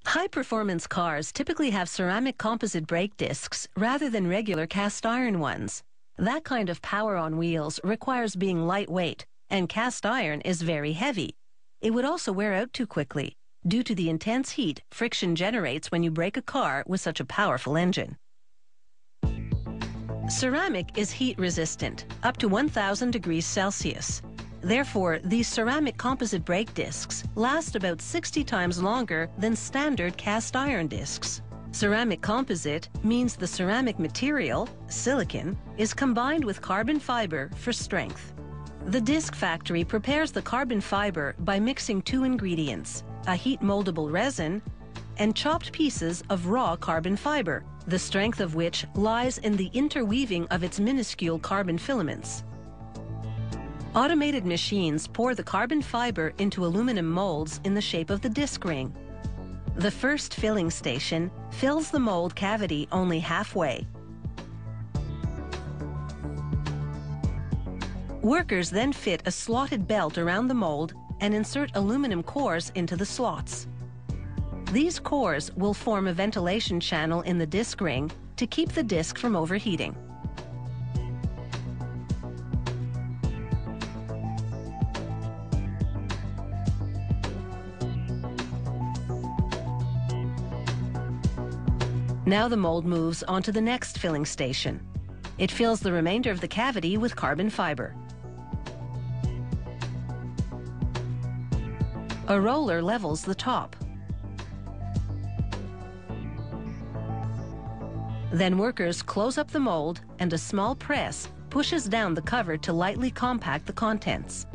High-performance cars typically have ceramic composite brake discs rather than regular cast iron ones. That kind of power on wheels requires being lightweight, and cast iron is very heavy. It would also wear out too quickly due to the intense heat friction generates when you brake a car with such a powerful engine. Ceramic is heat resistant, up to 1,000 degrees Celsius. Therefore, these ceramic composite brake discs last about 60 times longer than standard cast iron discs. Ceramic composite means the ceramic material, silicon, is combined with carbon fiber for strength. The disc factory prepares the carbon fiber by mixing two ingredients, a heat-moldable resin and chopped pieces of raw carbon fiber, the strength of which lies in the interweaving of its minuscule carbon filaments. Automated machines pour the carbon fiber into aluminum molds in the shape of the disc ring. The first filling station fills the mold cavity only halfway. Workers then fit a slotted belt around the mold and insert aluminum cores into the slots. These cores will form a ventilation channel in the disc ring to keep the disc from overheating. Now the mold moves on to the next filling station. It fills the remainder of the cavity with carbon fiber. A roller levels the top. Then workers close up the mold and a small press pushes down the cover to lightly compact the contents.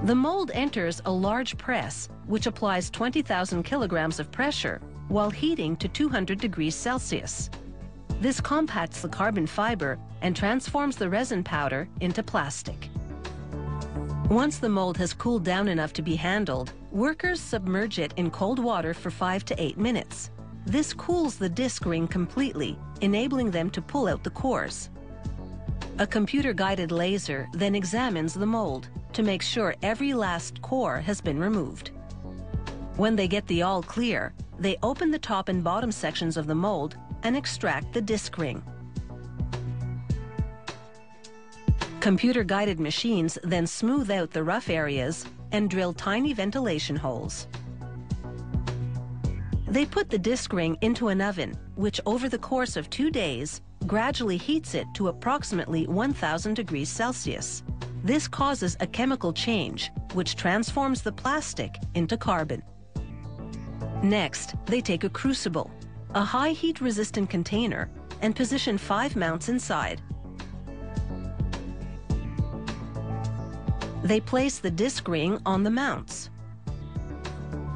The mold enters a large press which applies 20,000 kilograms of pressure while heating to 200 degrees Celsius. This compacts the carbon fiber and transforms the resin powder into plastic. Once the mold has cooled down enough to be handled, workers submerge it in cold water for 5 to 8 minutes. This cools the disc ring completely, enabling them to pull out the cores. A computer-guided laser then examines the mold to make sure every last core has been removed. When they get the all clear, they open the top and bottom sections of the mold and extract the disc ring. Computer-guided machines then smooth out the rough areas and drill tiny ventilation holes. They put the disc ring into an oven, which over the course of 2 days gradually heats it to approximately 1,000 degrees Celsius. This causes a chemical change, which transforms the plastic into carbon. Next, they take a crucible, a high heat-resistant container, and position 5 mounts inside. They place the disc ring on the mounts.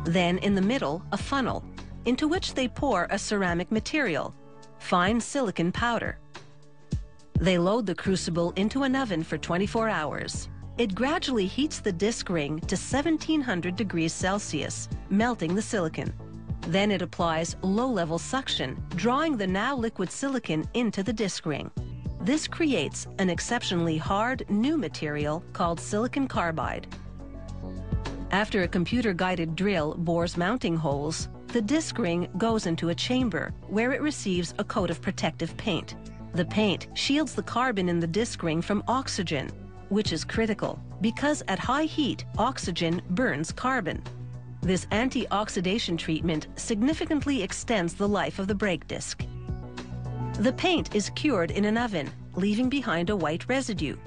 Then in the middle, a funnel, into which they pour a ceramic material, fine silicon powder. They load the crucible into an oven for 24 hours. It gradually heats the disc ring to 1,700 degrees Celsius, melting the silicon. Then it applies low-level suction, drawing the now liquid silicon into the disc ring. This creates an exceptionally hard, new material called silicon carbide. After a computer-guided drill bores mounting holes, the disc ring goes into a chamber where it receives a coat of protective paint. The paint shields the carbon in the disc ring from oxygen, which is critical because at high heat, oxygen burns carbon. This anti-oxidation treatment significantly extends the life of the brake disc. The paint is cured in an oven, leaving behind a white residue.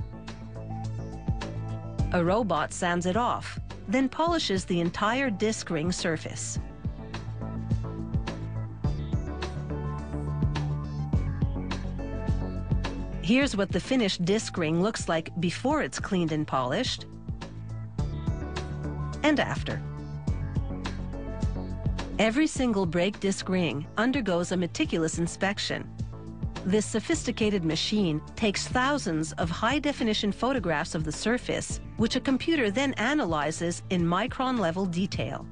A robot sands it off, then polishes the entire disc ring surface. Here's what the finished disc ring looks like before it's cleaned and polished, and after. Every single brake disc ring undergoes a meticulous inspection. This sophisticated machine takes thousands of high-definition photographs of the surface, which a computer then analyzes in micron-level detail.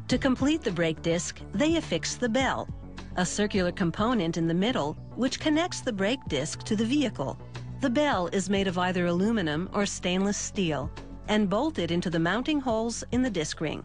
To complete the brake disc, they affix the bell, a circular component in the middle which connects the brake disc to the vehicle. The bell is made of either aluminum or stainless steel. and bolted into the mounting holes in the disc ring.